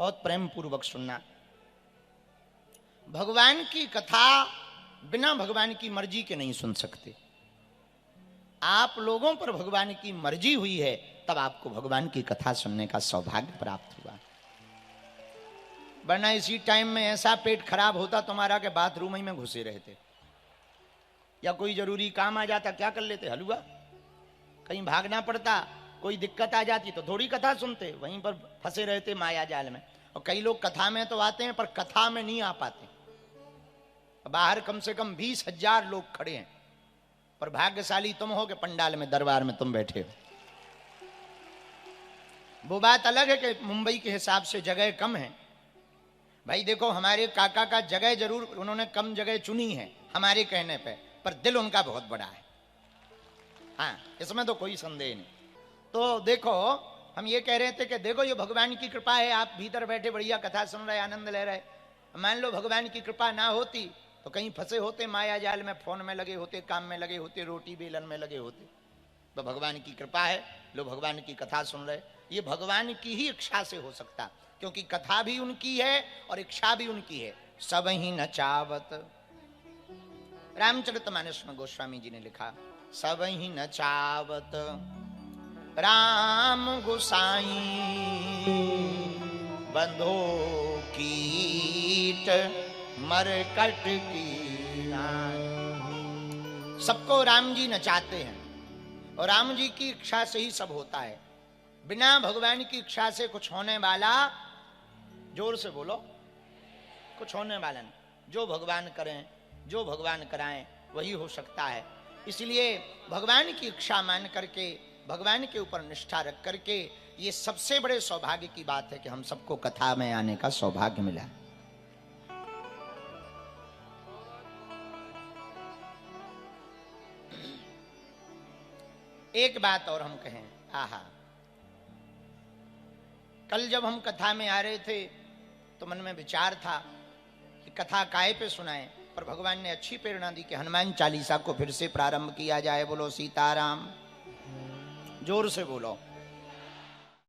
बहुत प्रेम पूर्वक सुनना। भगवान की कथा बिना भगवान की मर्जी के नहीं सुन सकते। आप लोगों पर भगवान की मर्जी हुई है तब आपको भगवान की कथा सुनने का सौभाग्य प्राप्त हुआ, वरना इसी टाइम में ऐसा पेट खराब होता तुम्हारा कि बाथरूम ही में घुसे रहते, या कोई जरूरी काम आ जाता क्या कर लेते, हलवा, कहीं भागना पड़ता, कोई दिक्कत आ जाती तो थोड़ी कथा सुनते, वहीं पर फंसे रहते माया जाल में। और कई लोग कथा में तो आते हैं पर कथा में नहीं आ पाते। बाहर कम से कम 20,000 लोग खड़े हैं, पर भाग्यशाली तुम हो कि पंडाल में दरबार में तुम बैठे हो। वो बात अलग है कि मुंबई के हिसाब से जगह कम है। भाई देखो, हमारे काका का जगह जरूर उन्होंने कम जगह चुनी है हमारे कहने पे, पर दिल उनका बहुत बड़ा है। हाँ, इसमें तो कोई संदेह नहीं। तो देखो, हम ये कह रहे थे कि देखो ये भगवान की कृपा है, आप भीतर बैठे बढ़िया कथा सुन रहे, आनंद ले रहे। मान लो भगवान की कृपा ना होती तो कहीं फंसे होते माया जाल में, फोन में लगे होते, काम में लगे होते, रोटी बेलन में लगे होते। तो भगवान की कृपा है, लो भगवान की कथा सुन रहे। ये भगवान की ही इच्छा से हो सकता, क्योंकि कथा भी उनकी है और इच्छा भी उनकी है। सब ही न चावत, रामचरितमानस में गोस्वामी जी ने लिखा, सब ही न चावत राम गोसाई बंधो कीट मरकट की। सबको राम जी नचाते हैं और राम जी की इच्छा से ही सब होता है। बिना भगवान की इच्छा से कुछ होने वाला, जोर से बोलो, कुछ होने वाला नहीं। जो भगवान करें, जो भगवान कराएं वही हो सकता है। इसलिए भगवान की इच्छा मान करके, भगवान के ऊपर निष्ठा रख करके, ये सबसे बड़े सौभाग्य की बात है कि हम सबको कथा में आने का सौभाग्य मिला। एक बात और हम कहें, आहा, कल जब हम कथा में आ रहे थे तो मन में विचार था कि कथा काय पे सुनाएं, पर भगवान ने अच्छी प्रेरणा दी कि हनुमान चालीसा को फिर से प्रारंभ किया जाए। बोलो सीताराम, जोर से बोलो।